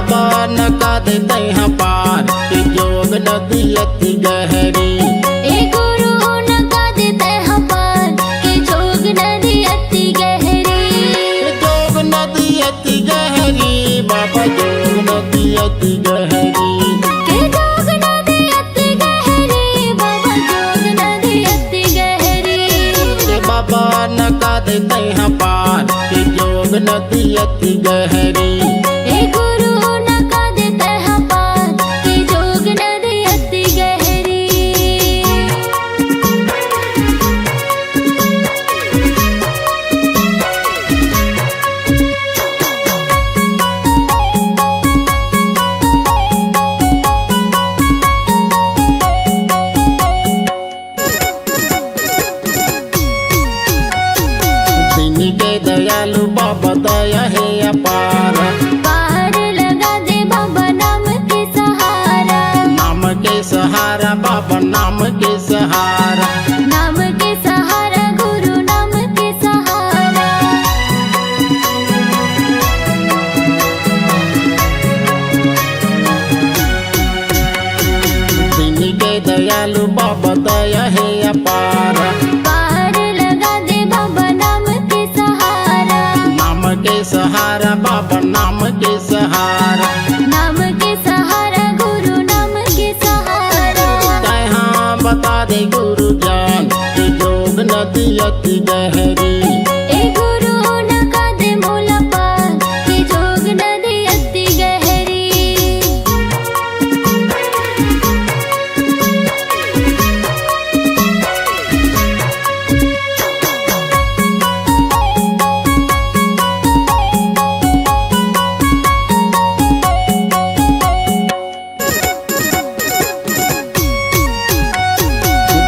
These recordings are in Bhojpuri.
बाबा नका देते हैं पार कि जोग नदी अति गहरी। ए गुरु नका देते हैं पार कि जोग नदी अति गहरी। जोग नदी अति गहरी बाबा जोग नदी अति गहरी। के जोग नदी अति गहरी बाबा जोग नदी अति गहरी। के बाबा नका देते हैं पार कि जोग नदी अति गहरी। ए गुरु नका देते हैं पार कि जोग नदी अति गहरी। दीनी के दयालु बाबा दया है अपार। पार लगा दे बाबा नाम के सहारा। नाम के सहारा बाबा नाम के सहारा। नाम के सहारा गुरु नाम के सहारा। दीनी के दयालु बाबा दया है अपार। पार लगा दे बाबा नाम के सहारा। नाम के सहारा बाबा नाम के सहारा। नाम के सहारा गुरु नाम के सहारा। तहाँ बता दे गुरु जान कि जोग नदी अति गहरी। ए गुरु नका दे मोला पार कि जोग नदी अति गहरी।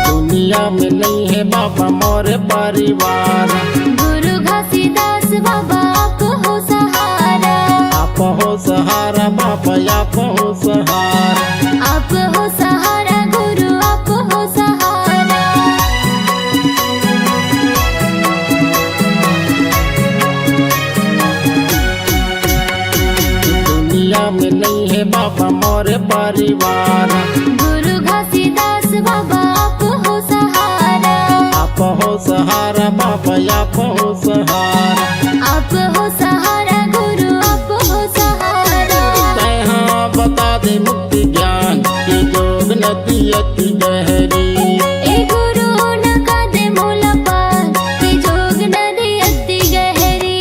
दुनिया में नहीं है बाबा मोर परिवार। गुरु घासीदास बाबा आप हो सहारा। आप हो सहारा बाबा आप हो सहारा। आप हो सहारा गुरु आप हो सहारा। दुनिया में नहीं है बाबा मोर परिवार। गुरु घासीदास बाबा आप हो सहारा। आप हो सहारा बाबा आप हो सहारा। आप हो सहारा गुरु आप हो सहारा। तहाँ बता दे मुक्ति ज्ञान कि जोग नदी अति गहरी। ए गुरु नका दे मोला पार कि जोग नदी अति गहरी।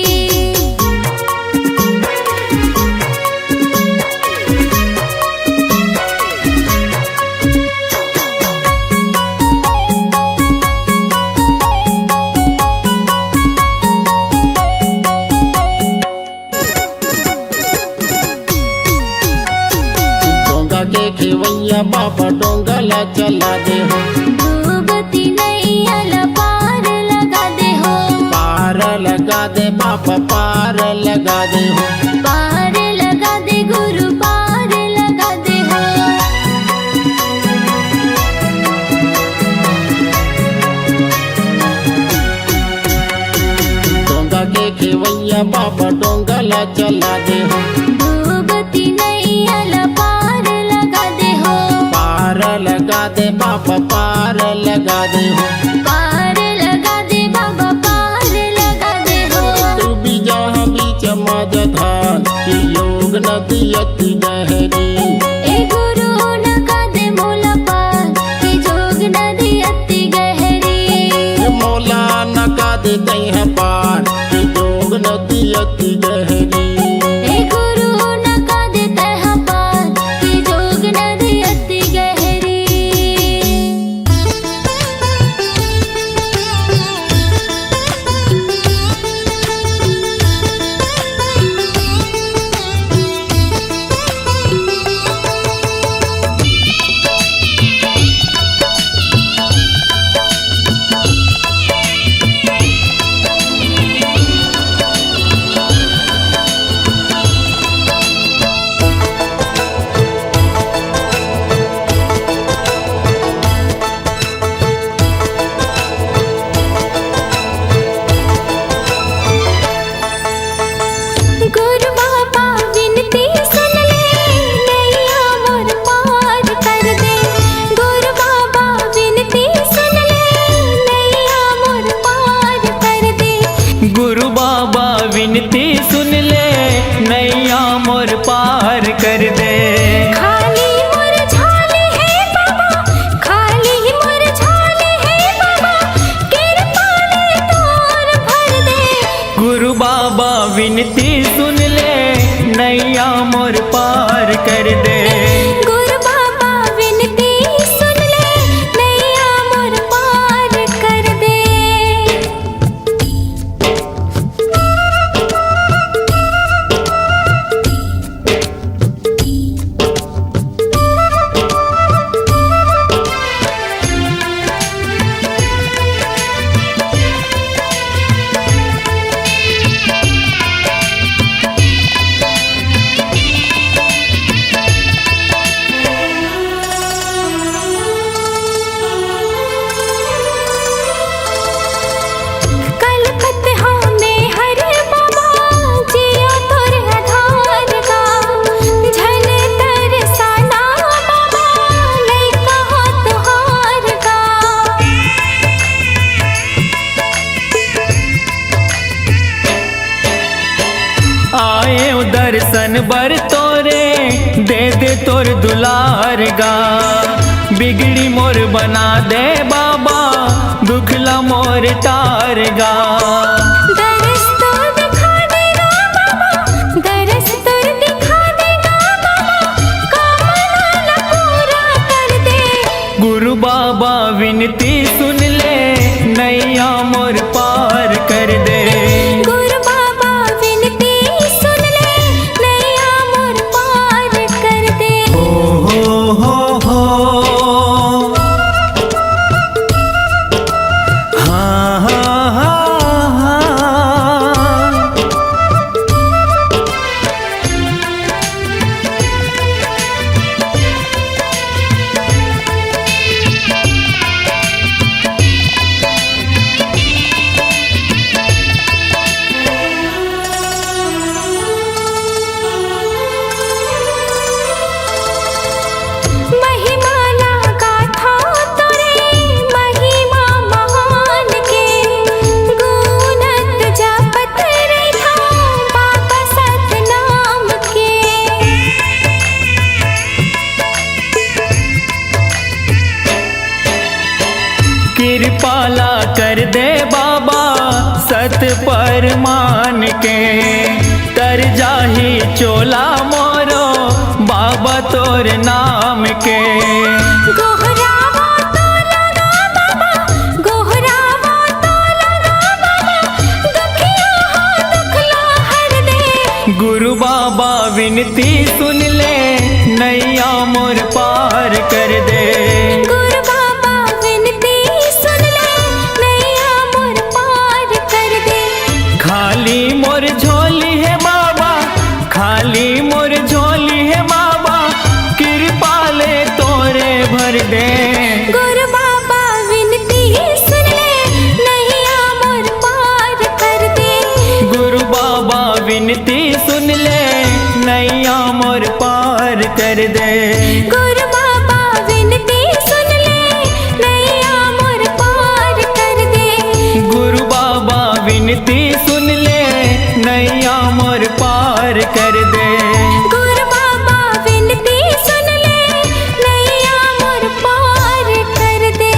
डोंगा के खेवैया बाबा डोंगला चला दे हो। डूबती नैया पार लगा दे हो। पार लगा दे बाबा पार लगा दे हो। पार लगा दे गुरु पार लगा दे हो। डोंगा के खेवैया बाबा डोंगला चला दे हो। डूबती नैया पार लगा दे हो। पार लगा दे बाबा पार लगा दे हो। पार लगा दे बाबा पार लगा दे हो। तू भी जहाँ बीच मजधार कि योग नदी अति गहरी। ए गुरु नका दे मोला पार कि जोग नदी अति गहरी। मौला नका देते हैं पार कि जोग नदी अति गहरी। ए गुरु नका देते हैं पार कि जोग नदी अति गहरी। कर दे। खाली मोर झोली है बाबा, खाली मोर झोली है बाबा, कृपा ले तोर भर दे। गुरु बाबा विनती सुन ले, नैया मोर पार कर दे। गुरु बाबा विनती सुन ले, नैया मोर पार कर दे। कलकत में हर बाबा, जियो तोर आधार का। झल तरसाना बाबा, लइका हो तुहार का। आए दर्शन बर तोरे, दे दे तोर दुलार गा। बिगड़ी मोर बना दे बाबा, दुखला मोर तार गा। दरस तो दिखा देगा बाबा, दरस तो दिखा देगा बाबा, कामना पूरा कर दे। गुरु बाबा विनती सुन ले, नैया मोर पार कर दे। गुरु बाबा विनती सुन ले, नैया मोर पार कर दे। हो हाँ हाँ हाँ हाँ। महिमा लगा था तोरे, महिमा महान के। गुणत जपत रे था बाबा सतनाम के। कृपाला कर दे बाबा, सत पर मान के। तर जाही चोला मोरो, बाबा तोर नाम के। गोहरावा तो लगा बाबा, गोहरावा तो लगा बाबा, दुखिया हो दुखला हर दे। गुरु बाबा विनती सुन ले, नैया मोर पार कर दे। गुरु बाबा विनती सुन ले, नैया मोर पार कर दे। खाली मोर झोली है बाबा, खाली मोर झोली है बाबा, कृपा ले तोरे भर दे। गुरु बाबा विनती सुन ले, नैया मोर पार कर दे। गुरु बाबा विनती सुन ले, नैया मोर पार कर दे। गुरु बाबा विनती सुन ले, नैया मोर पार कर दे। गुरु बाबा विनती सुन ले, नैया मोर पार कर दे। गुरु बाबा विनती सुन ले, नैया मोर पार कर दे।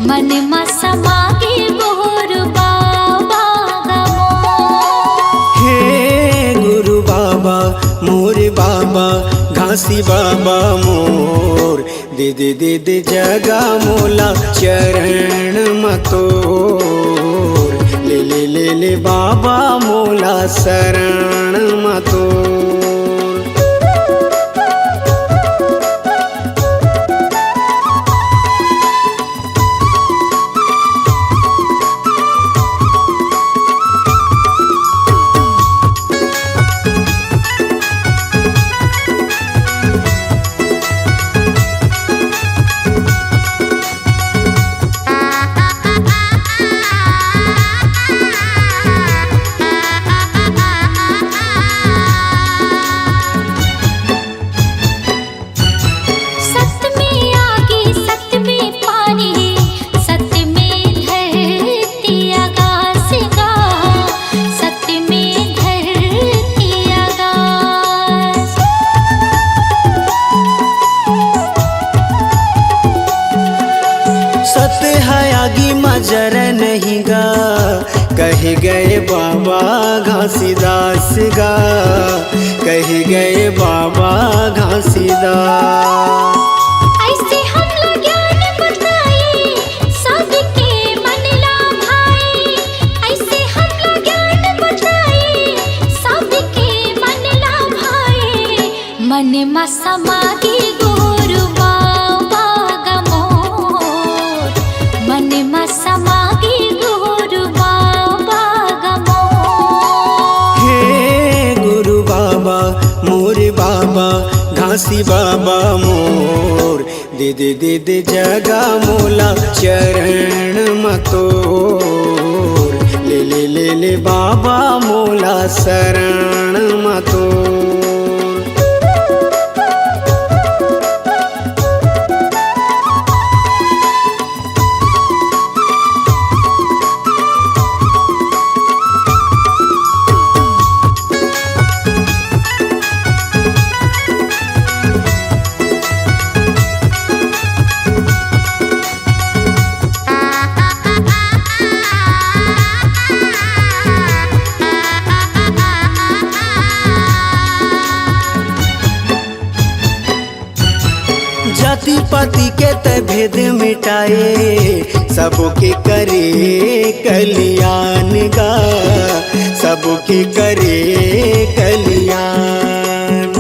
मन मा समागे गोर बाबा गमो। हे गुरु बाबा मोर बाबा घासी बाबा मोर दे दे दे दे जगा मोला चरण मतोर ले ले ले ले बाबा मोला शरण मतोर। सत्य है आगे मजर नहीं गा कहे गए बाबा घासीदास गा कहे गए बाबा घासीदास। ऐसे हमला ज्ञान बताए सबके मन ला भाई। ऐसे हमला ज्ञान बताए सबके मन ला भाई। मन मा समागे गोर बाबा गमोर। मन मा समागे गोर बाबा गमोर। हे गुरु बाबा मोर बाबा घासी बाबा मोर दे दे दे दे जगा मोला चरण मतोर ले ले ले ले बाबा मोला शरण मतोर। जाति पाति के त भेद मिटाए सबके करे कल्याण गा सबके करे कल्याण।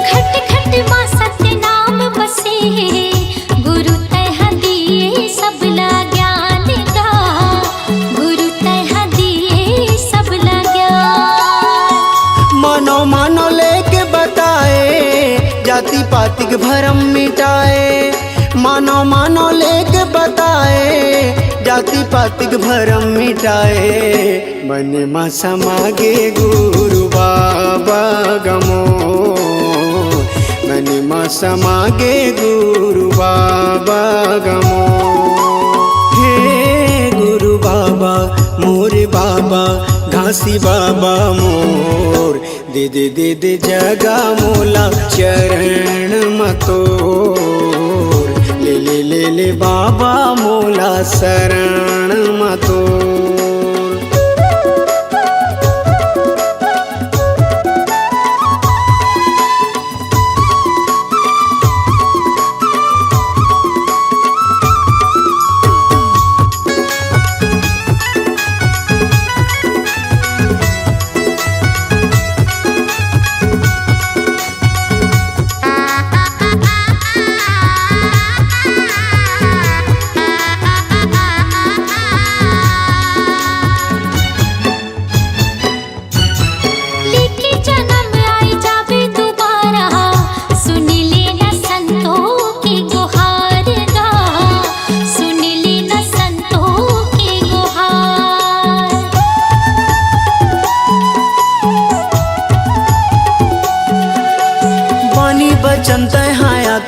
घट घट मा सत्य नाम बसे गुरु तह दिए सबला ज्ञान गा। गुरु तह दिए सबला ज्ञान। मानो मानो लेके बताए जाति पाति के भरम मिटाए। मानो मानो लेके बताए जाति पाति के भरम मिटाए। मन मा समागे गुरु बाबा गमो मन मा समागे गुरु बाबा गमो। हे गुरु बाबा मोर बाबा घासी बाबा मोर दे दे दे दे जगा मोला चरण मतोर ले ले ले ले बाबा मोला शरण मतोर।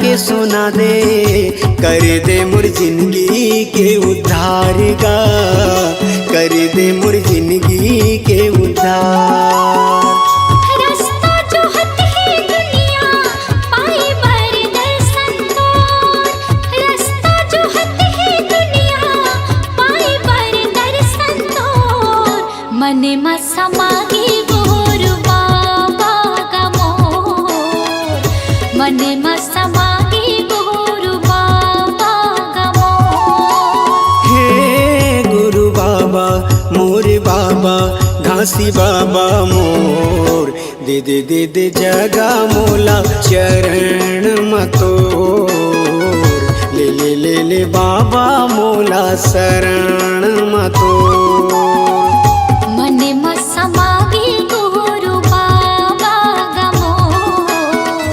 के सुना दे, कर दे मुर जिंदगी के उद्धार गा, कर दे मुर जिंदगी के उद्धार। रास्ता जो हत है दुनिया मने मसमागी गुरु बाबा गमोर मने मसमागी गुरु बाबा गमोर। हे गुरु बाबा मोरे बाबा घासी बाबा मोर दे दे दे दे जगा मोला चरण मतोर ले ले ले ले बाबा मोला शरण मतोर। मने मसमागी गुरु बाबा गमोर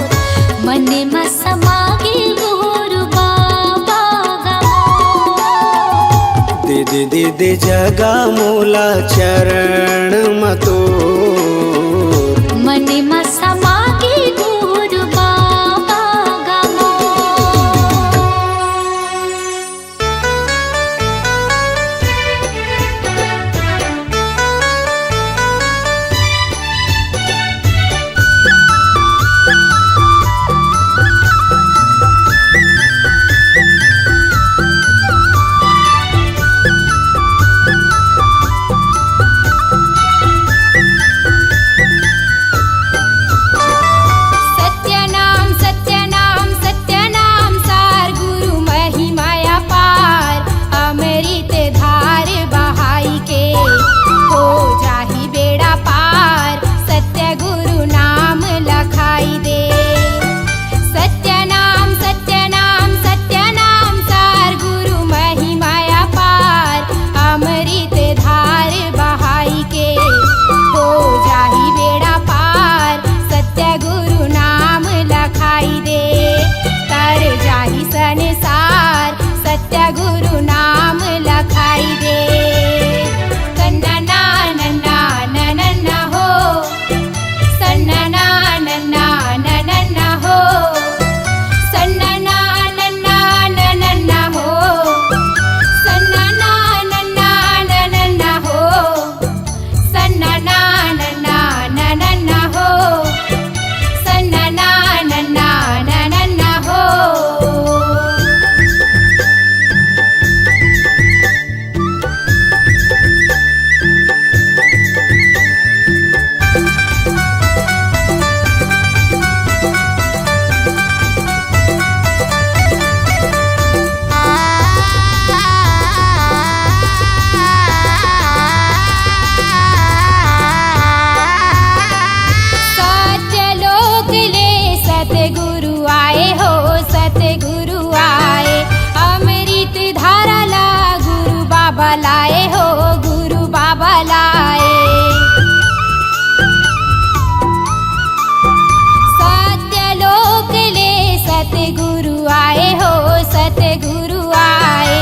मने मसमागी गुरु बाबा गमोर। दे दे दे दे जगा मोला चरण मतोर मने मसमागी गुरु बाबा गमोर। सत्यनाम सत्यनाम सत्यनाम सार गुरु महिमाया पार अमृत धार बहाई के हो जाही बेड़ा पार सत्य गुरु नाम लखाई दे। सत्यनाम सत्यनाम सत्यनाम सार गुरु महिमाया पार अमृत धार बहाई के हो जाही बेड़ा पार सत्य गुरु नाम लखाई दे। तर जाही संसार सत्य गुरु नाम लखाई दे। कन्नना नन्ना नन्ना हो सन्नना नन्ना नन्ना हो सन्नना नन्ना नन्ना हो सन्नना नन्ना नन्ना हो सन्नना नन्ना नन्ना हो सन्नना नन्ना नन्ना हो। सत्यलोक ले सतगुरु आए हो सतगुरु आए अमृत धारा ला गुरु बाबा लाए हो गुरु बाबा लाए। सत्यलोक ले सतगुरु आए हो सतगुरु आए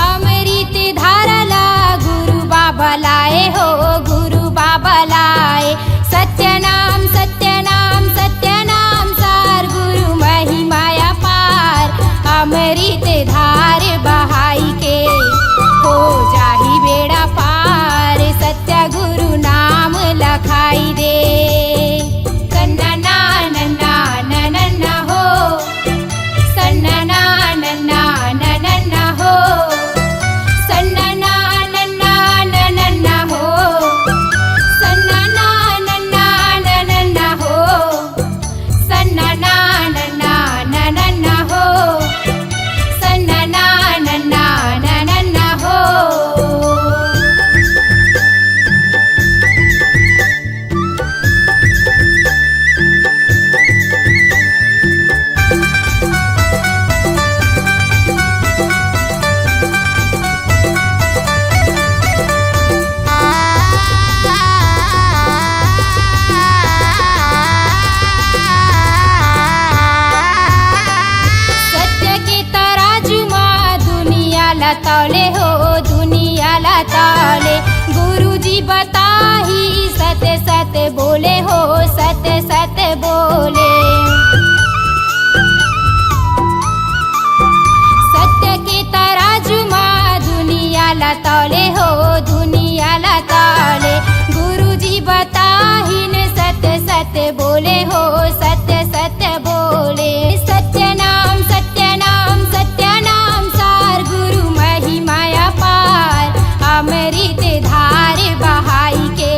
अमृत धारा ला गुरु बाबा लाए हो गुरु बाबा लाए। सत्यनाम सत्यनाम सत्यनाम सार गुरु महिमाया पार अमृत धार बहाई के हो जाही बेड़ा पार सत्य गुरु नाम लखाई दे। कन्नना नन्ना नन्ना हो सन्नना नन्ना नन्ना हो सन्नना नन्ना नन्ना हो सन्नना नन्ना नन्ना हो सन्नना नन्ना नन्ना हो सन्नना नन्ना नन्ना हो। सत्य के तराजू माँ दुनिया ला तौले हो दुनिया ला तौले गुरु जी बताही सत्य सत्य बोले हो सत्य सत्य बोले। सत्य के तराजू माँ दुनिया ला तौले हो दुनिया ला तौले गुरु जी बताही न सत्य सत्य बोले हो सत्य सत्य बोले। सत्यनाम सत्यनाम सत्यनाम सार गुरु महिमाया पार अमृत धार बहाई के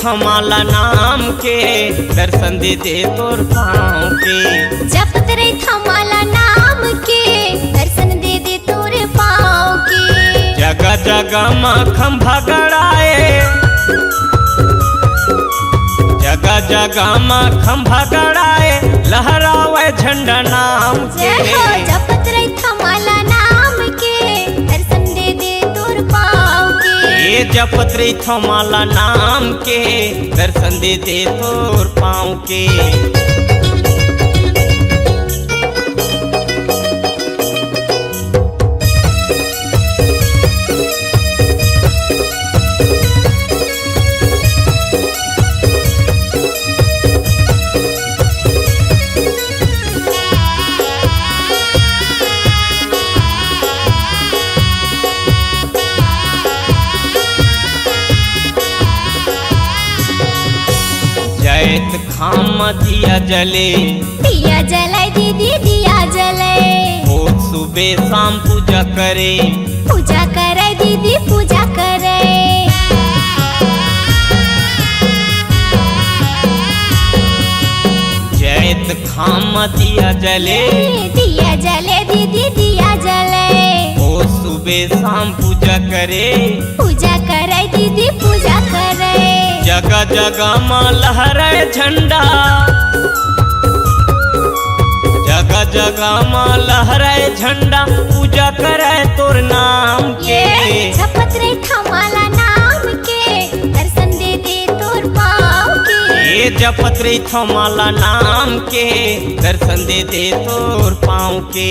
थमाला नाम के दर्शन दे दे तोर पाँव के। जपत रही थमाला नाम के दर्शन दे दे तोरे पाँव के। जगह जगह माँ खंभा गड़ाए, जगह जगह माँ खंभा गड़ाए लहरावे झंडा नाम के। जपत रही थमाला नाम के दर्शन दे दे तोर पाँव के। ये जपत रही थमाला नाम के दर्शन दे दे तोर पाँव के। जैत खाम दिया जले, दिया जले दीदी दिया जले। रोज सुबह शाम पूजा करे, पूजा करे दीदी पूजा करे। जैत खाम दिया जले, दिया जले दीदी दिया जले। रोज सुबह शाम पूजा करे, पूजा करे दीदी पूजा करे। जगह जगह माँ लहराए झंडा, जगह जगह माँ लहराए झंडा पूजा करे तोर नाम के। जपत रही थमाला नाम के दर्शन दे दे तोर पाँव के। ये जपत रही थमाला नाम के दर्शन दे दे तोर पाँव के।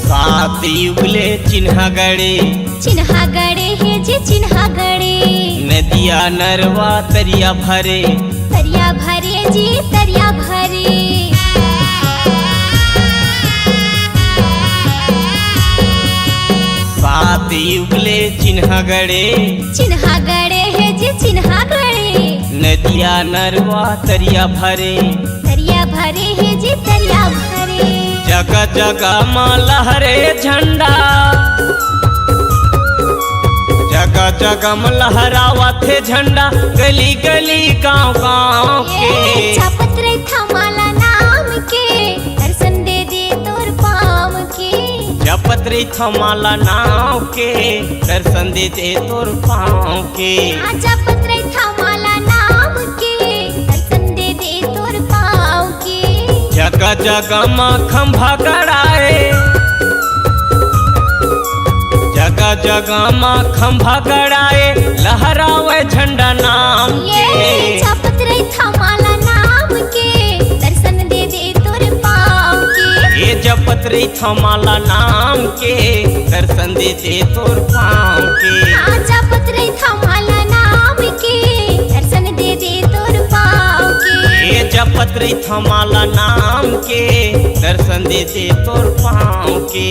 सात युगले चिन्हा गड़े, चिन्हा गड़े है जी चिन्हा गड़े। नदिया नरवा तरिया भरे, तरिया भरे जी तरिया भरे। सात युगले चिन्हा गड़े, चिन्हा गड़े है जी चिन्हा गड़े। नदिया नरवा तरिया भरे, तरिया भरे है जी तरिया भरे। जगह जगह माँ लहरे झंडा, जगह जगह में लहरावा थे झंडा गली गली गाँव गाँव के। जपत रही थमाला नाम के दर्शन दे दे तोर पाँव के। जपत रही थमाला नाम के दर्शन दे दे तोर पाँव के। जपत रही थमाला नाम के दर्शन दे दे तोर पाँव के। जगह जगह माँ खंभा गड़ाए, जगह जगह माँ खंभा गड़ाए लहरावे झंडा नाम के। जपत रही थमाला नाम के दर्शन दे दे तोर पाँव के। ये जपत रही थमाला नाम के दर्शन दे दे तोर पाँव के। जपत रही थमाला नाम के दर्शन दे दे तोर पाँव के। ये जपत रही थमाला नाम के दर्शन दे दे तोर पाँव के।